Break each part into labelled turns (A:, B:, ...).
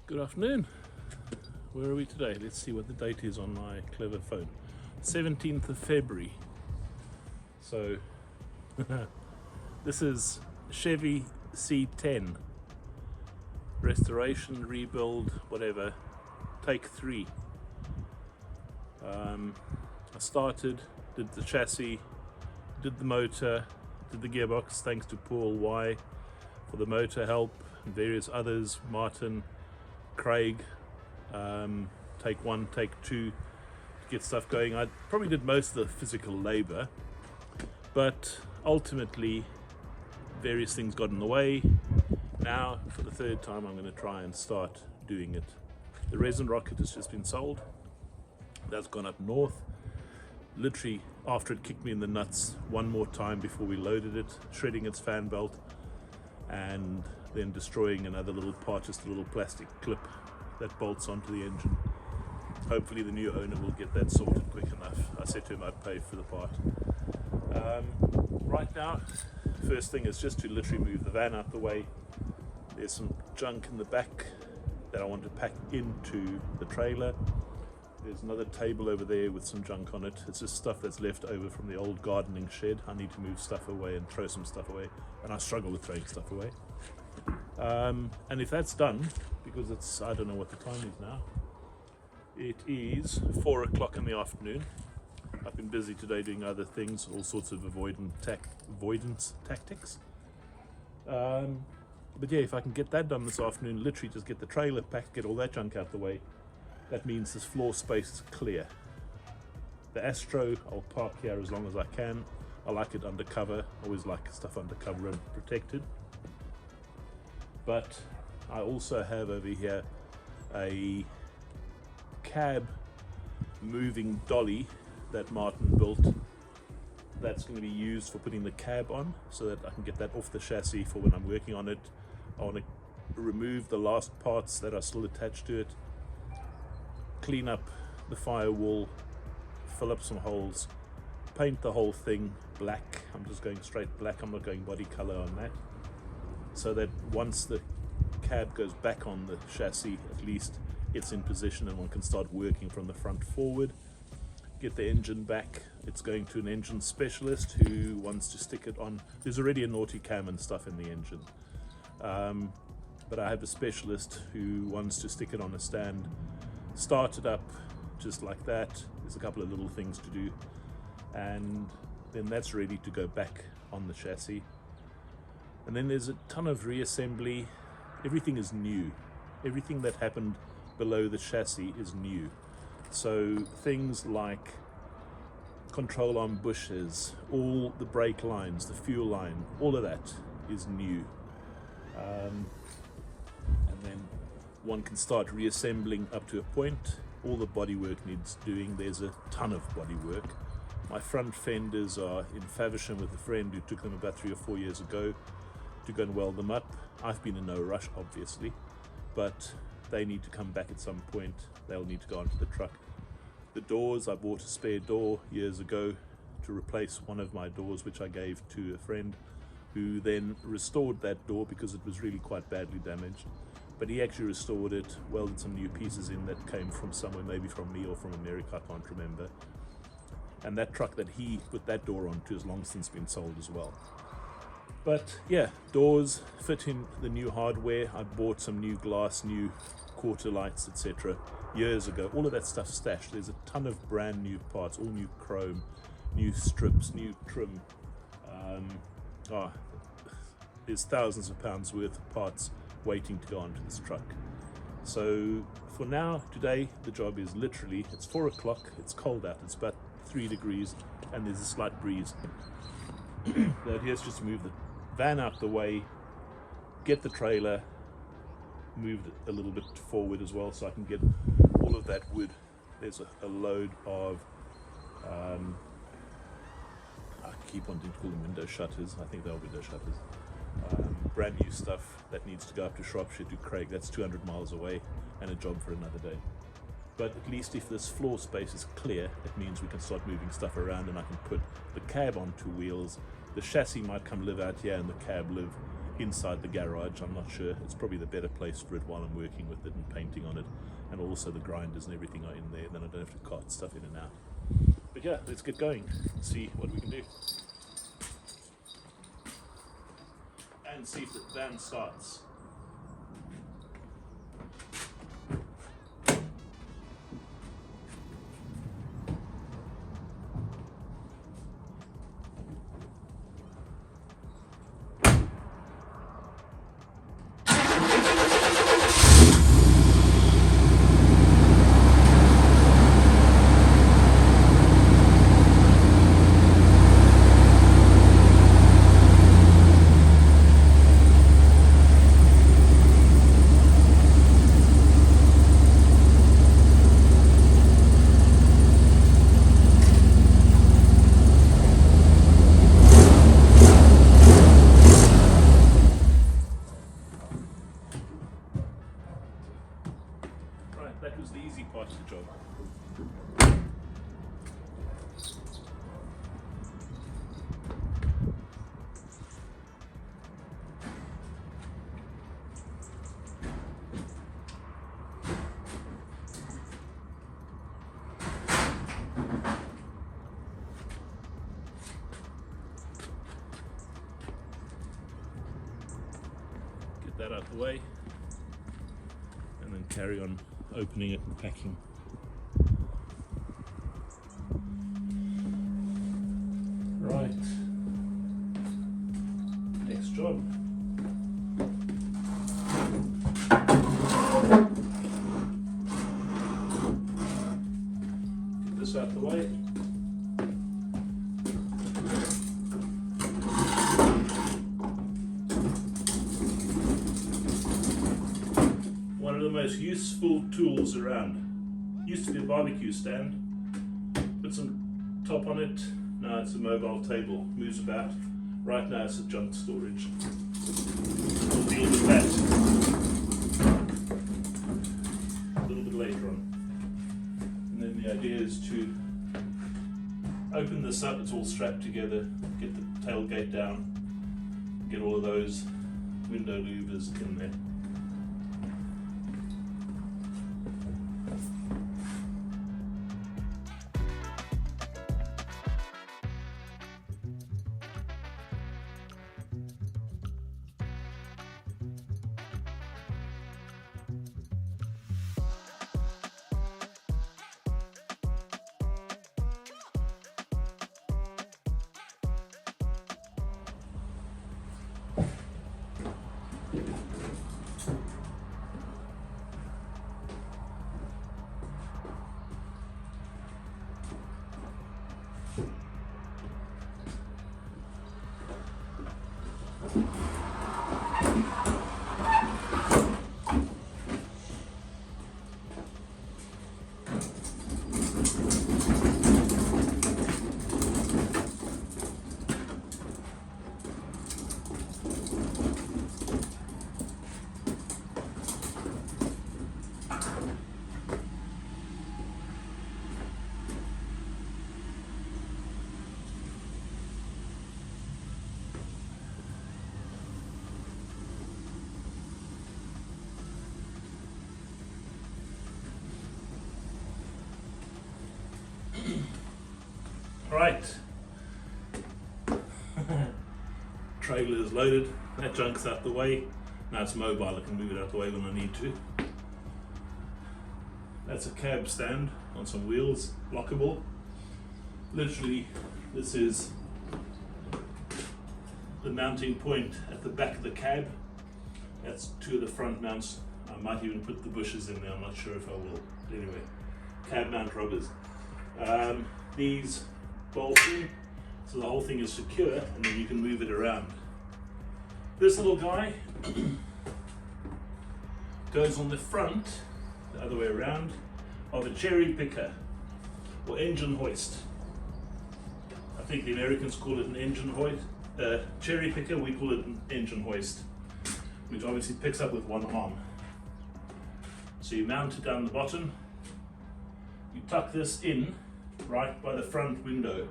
A: Good afternoon. Where are we today? Let's see what the date is on my clever phone. 17th of February. So this is Chevy C10 Restoration, rebuild, whatever, take 3. I started, did the chassis, did the motor, did the gearbox, thanks to Paul Y for the motor help, and various others, Martin, Craig, take 1, take 2 to get stuff going. I probably did most of the physical labor, but ultimately various things got in the way. Now for the 3rd time I'm going to try and start doing it. The resin rocket has just been sold. That's gone up north. Literally after it kicked me in the nuts one more time before we loaded it, shredding its fan belt and then destroying another little part, just a little plastic clip that bolts onto the engine. Hopefully the new owner will get that sorted quick enough. I said to him I'd pay for the part. Right now, first thing is just to literally move the van out the way. There's some junk in the back that I want to pack into the trailer. There's another table over there with some junk on it. It's just stuff that's left over from the old gardening shed. I need to move stuff away and throw some stuff away, and I struggle with throwing stuff away. And if that's done, because it's, I don't know what the time is now, it is 4 o'clock in the afternoon. I've been busy today doing other things, all sorts of avoidance tactics. But yeah, if I can get that done this afternoon, literally just get the trailer packed, get all that junk out the way, that means this floor space is clear. The Astro I'll park here as long as I can. I like it undercover, always like stuff undercover and protected. But I also have over here a cab moving dolly that Martin built that's going to be used for putting the cab on, so that I can get that off the chassis for when I'm working on it. I want to remove the last parts that are still attached to it, clean up the firewall, fill up some holes, paint the whole thing black. I'm just going straight black, I'm not going body color on that, so that once the cab goes back on the chassis, at least it's in position and one can start working from the front forward. Get the engine back. It's going to an engine specialist who wants to stick it on. There's already a naughty cam and stuff in the engine, but I have a specialist who wants to stick it on a stand, start it up just like that. There's a couple of little things to do, and then that's ready to go back on the chassis. And then there's a ton of reassembly. Everything is new. Everything that happened below the chassis is new. So things like control arm bushes, all the brake lines, the fuel line, all of that is new. And then one can start reassembling up to a point. All the bodywork needs doing. There's a ton of bodywork. My front fenders are in Faversham with a friend who took them about 3 or 4 years ago to go and weld them up. I've been in no rush, obviously, but they need to come back at some point. They'll need to go onto the truck. The doors, I bought a spare door years ago to replace one of my doors, which I gave to a friend, who then restored that door because it was really quite badly damaged. But he actually restored it, welded some new pieces in that came from somewhere, maybe from me or from America, I can't remember. And that truck that he put that door onto has long since been sold as well. But yeah, doors fit in the new hardware. I bought some new glass, new quarter lights, etc. years ago. All of that stuff stashed. There's a ton of brand new parts, all new chrome, new strips, new trim. There's thousands of pounds worth of parts waiting to go onto this truck. So for now, today, the job is literally, it's 4 o'clock, it's cold out, it's about 3 degrees, and there's a slight breeze. The idea is just to move the van out the way, get the trailer moved a little bit forward as well, so I can get all of that wood. There's a load of, I keep wanting to call them window shutters, I think they're window shutters. Brand new stuff that needs to go up to Shropshire to Craig. That's 200 miles away and a job for another day. but at least if this floor space is clear, it means we can start moving stuff around, and I can put the cab on two wheels. The chassis might come live out here and the cab live inside the garage. I'm not sure. It's probably the better place for it while I'm working with it and painting on it, and also the grinders and everything are in there, then I don't have to cart stuff in and out. But yeah, let's get going and see what we can do, and see if the van starts. That was the easy part of the job. Get that out of the way, and then carry on opening it and packing. Right, next job. Get this out the way. One of the most useful tools around. Used to be a barbecue stand. Put some top on it. Now it's a mobile table. Moves about. Right now it's a junk storage. We'll deal with that a little bit later on. And then the idea is to open this up. It's all strapped together. Get the tailgate down. Get all of those window louvers in there. Right, trailer is loaded, that junk's out the way. Now it's mobile, I can move it out the way when I need to. That's a cab stand on some wheels, lockable. Literally, this is the mounting point at the back of the cab. That's two of the front mounts. I might even put the bushes in there, I'm not sure if I will. Anyway, cab mount rubbers. These bolt in, so the whole thing is secure, and then you can move it around. This little guy goes on the front, the other way around, of a cherry picker or engine hoist. I think the Americans call it an engine hoist. Cherry picker, we call it an engine hoist, which obviously picks up with one arm. So you mount it down the bottom, you tuck this in right by the front window. You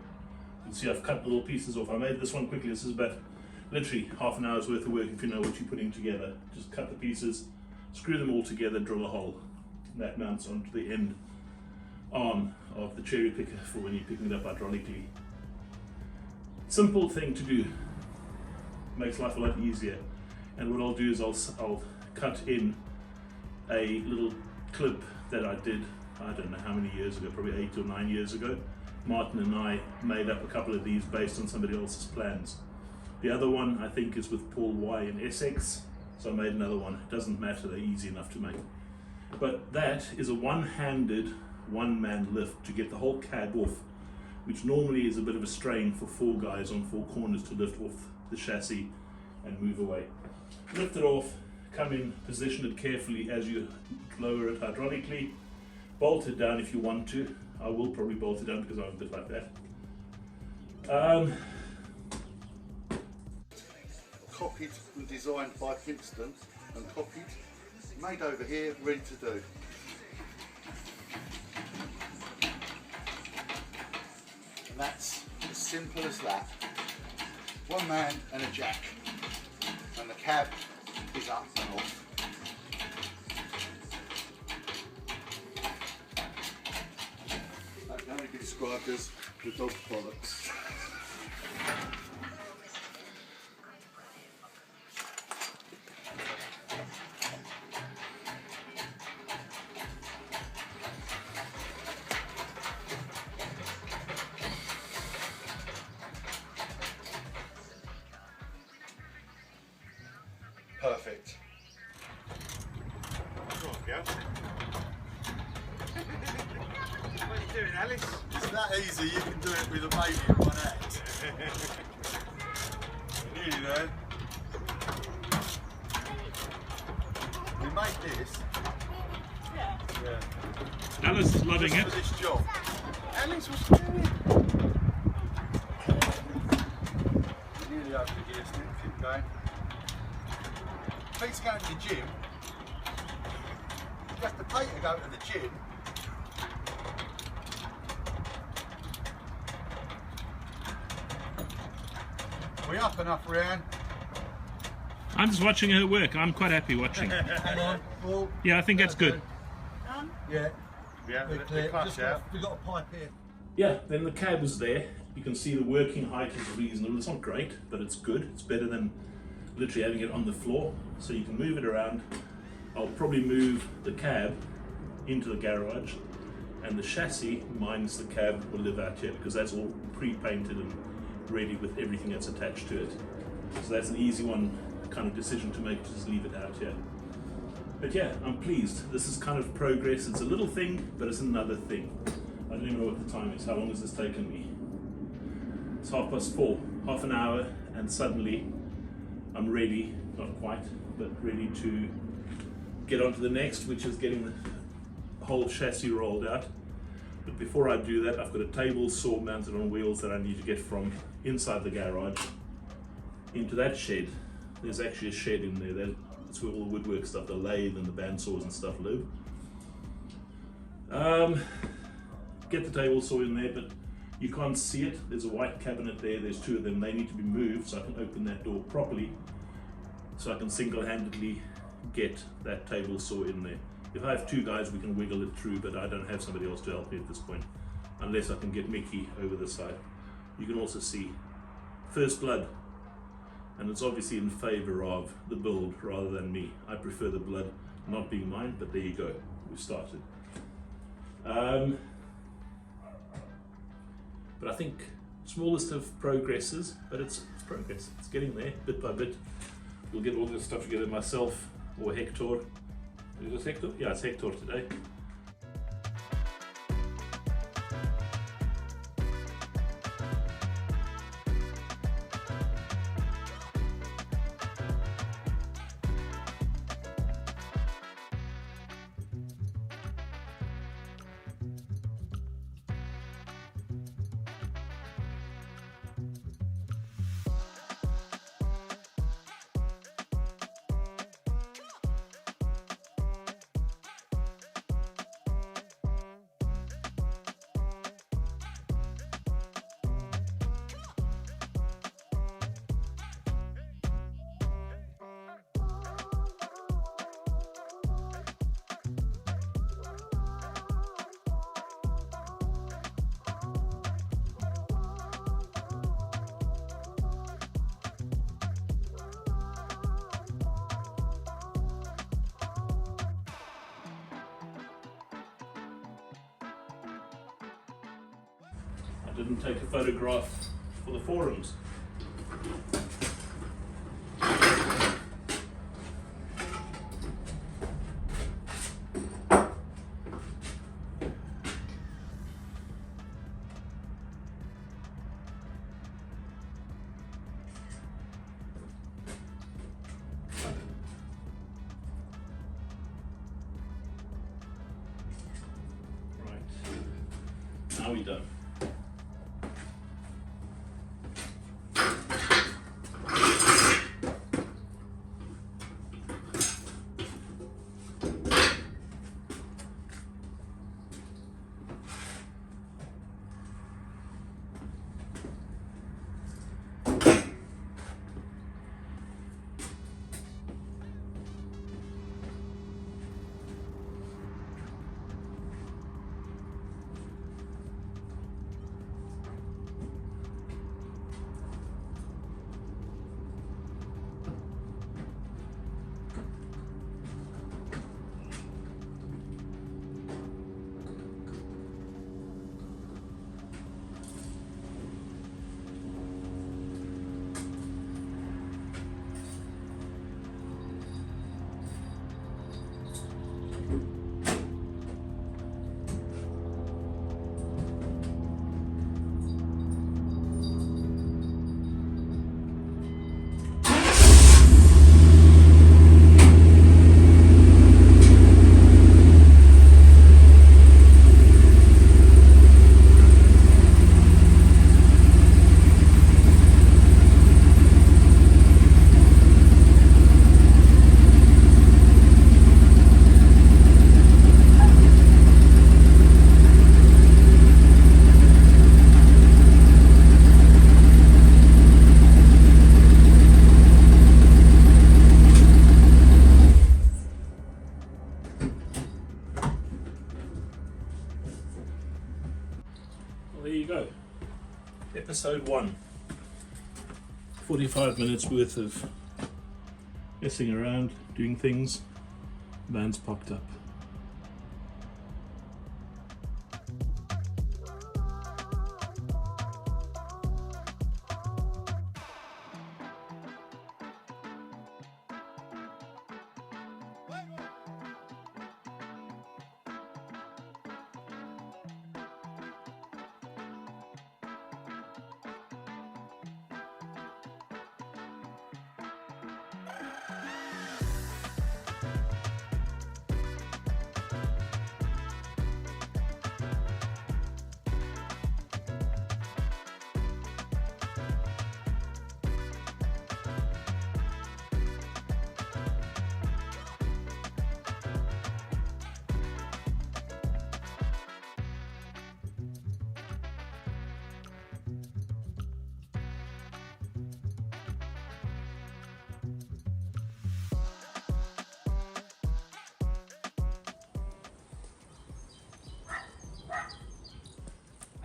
A: can see I've cut little pieces off. I made this one quickly. This is about literally half an hour's worth of work if you know what you're putting together. Just cut the pieces, screw them all together, drill a hole. And that mounts onto the end arm of the cherry picker for when you're picking it up hydraulically. Simple thing to do, makes life a lot easier. And what I'll do is I'll cut in a little clip that I did, I don't know how many years ago, probably 8 or 9 years ago. Martin and I made up a couple of these based on somebody else's plans. The other one I think is with Paul Y in Essex, so I made another one. It doesn't matter, they're easy enough to make. But that is a one-handed, one-man lift to get the whole cab off, which normally is a bit of a strain for 4 guys on 4 corners to lift off the chassis and move away. Lift it off, come in, position it carefully as you lower it hydraulically, bolt it down if you want to. I will probably bolt it down because I'm a bit like that.
B: Copied and designed by Kingston and copied, made over here, ready to do. And that's as simple as that. One man and a jack, and the cab is up and off. That can only be described as the dog's bollocks. Perfect.
C: Come on, girl. What are you doing, Alice?
B: It's that easy, you can do it with a baby in one hand. Nearly there. We made this. Yeah.
A: Alice is loving
B: Just
A: it.
B: for this job. Alice, what's you doing? Nearly over the gear stick, keep going. Pete's going to the gym. You have to pay to go to the gym. We up enough, Ryan?
A: I'm just watching her work. I'm quite happy watching.
B: Hang on, Paul.
A: Yeah, I think that's good.
B: Yeah.
C: Yeah,
B: We're
C: the
B: clear.
C: clutch out.
B: We've got a pipe here.
A: Yeah, then the cab is there. You can see the working height is reasonable. It's not great, but it's good. It's better than literally having it on the floor. So you can move it around. I'll probably move the cab into the garage, and the chassis minus the cab will live out here because that's all pre-painted and ready with everything that's attached to it. So that's an easy one kind of decision to make, to just leave it out here. But yeah, I'm pleased. This is kind of progress. It's a little thing, but it's another thing. I don't even know what the time is. How long has this taken me? It's 4:30, half an hour, and suddenly I'm ready, not quite, but ready to get on to the next, which is getting the whole chassis rolled out. But before I do that, I've got a table saw mounted on wheels that I need to get from inside the garage into that shed. There's actually a shed in there. That's where all the woodwork stuff, the lathe and the bandsaws and stuff live. Get the table saw in there, but you can't see it. There's a white cabinet there. There's 2 of them. They need to be moved so I can open that door properly, so I can single-handedly get that table saw in there. If I have 2 guys, we can wiggle it through, but I don't have somebody else to help me at this point, unless I can get Mickey over the side. You can also see first blood, and it's obviously in favor of the build rather than me. I prefer the blood not being mine, but there you go, we've started. But I think smallest of progresses, but it's progress. It's getting there, bit by bit. We'll get all this stuff together myself, or Hector. Is this Hector? Yeah, it's Hector today. didn't take a photograph for the forums. Right, now we're done. There you go. Episode 1. 45 minutes worth of messing around, doing things. Van's popped up.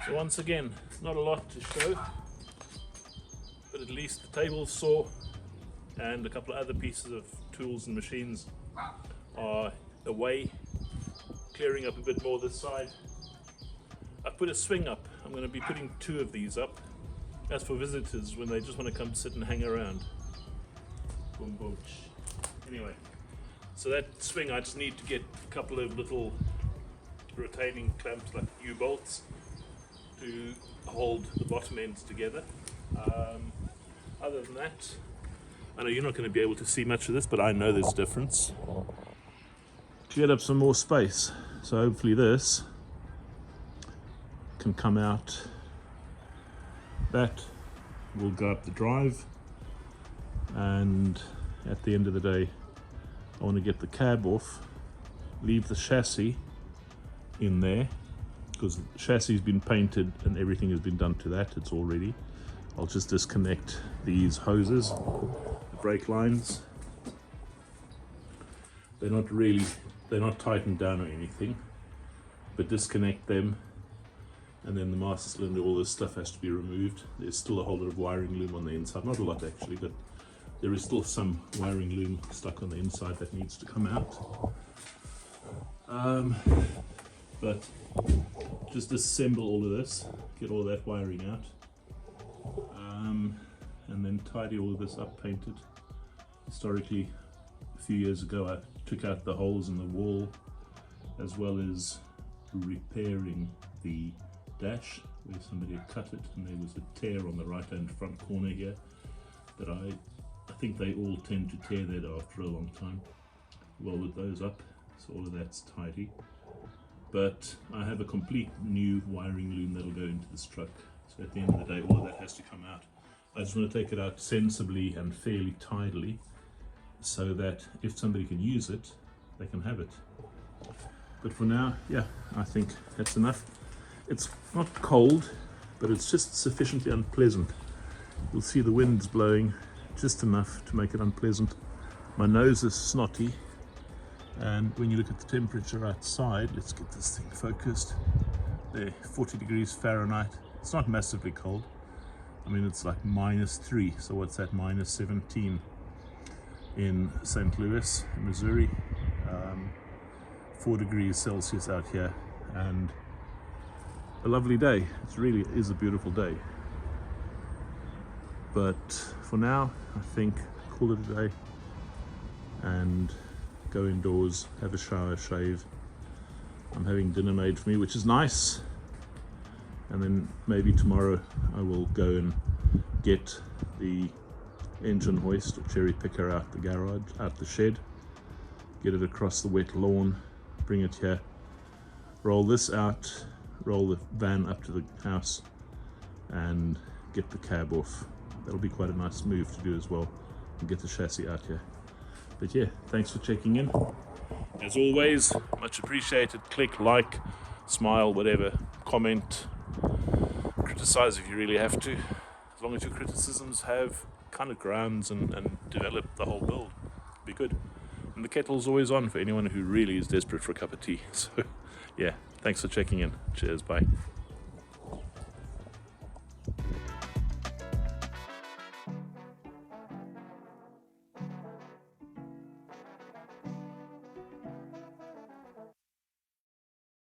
A: So once again, not a lot to show, but at least the table saw and a couple of other pieces of tools and machines are away, clearing up a bit more this side. I've put a swing up. I'm going to be putting 2 of these up. As for visitors, when they just want to come sit and hang around. Boom, boom. Anyway, so that swing, I just need to get a couple of little retaining clamps like U-bolts to hold the bottom ends together. Other than that, I know you're not going to be able to see much of this, but I know there's a difference. Cleared up some more space, so hopefully this can come out. That will go up the drive, and at the end of the day I want to get the cab off, leave the chassis in there, because the chassis has been painted and everything has been done to that. It's all ready. I'll just disconnect these hoses, the brake lines. They're not tightened down or anything, but disconnect them, and then the master cylinder, all this stuff has to be removed. There's still a whole lot of wiring loom on the inside, not a lot actually, but there is still some wiring loom stuck on the inside that needs to come out. But just disassemble all of this, get all that wiring out, and then tidy all of this up, paint it. Historically, a few years ago I took out the holes in the wall, as well as repairing the dash where somebody had cut it and there was a tear on the right hand front corner here that I think they all tend to tear that after a long time. Welded those up, so all of that's tidy. But I have a complete new wiring loom that'll go into this truck, so at the end of the day all of that has to come out. I just want to take it out sensibly and fairly tidily, so that if somebody can use it, they can have it. But for now, yeah, I think that's enough. It's not cold, but it's just sufficiently unpleasant. You'll see the wind's blowing just enough to make it unpleasant. My nose is snotty, and when you look at the temperature outside, let's get this thing focused. There, 40 degrees Fahrenheit. It's not massively cold. I mean, it's like -3, so what's that, -17 in St. Louis, Missouri. 4 degrees Celsius out here, and a lovely day. It really is a beautiful day. But for now, I think call it a day and go indoors, have a shower, shave. I'm having dinner made for me, which is nice. And then maybe tomorrow I will go and get the engine hoist or cherry picker out the garage, out the shed, get it across the wet lawn, bring it here, roll this out, roll the van up to the house and get the cab off. That'll be quite a nice move to do as well, and get the chassis out here. But yeah, thanks for checking in. As always, much appreciated. Click, like, smile, whatever, comment, criticize if you really have to, as long as your criticisms have kind of grounds and develop the whole build. Be good. And the kettle's always on for anyone who really is desperate for a cup of tea. So yeah, thanks for checking in. Cheers, bye.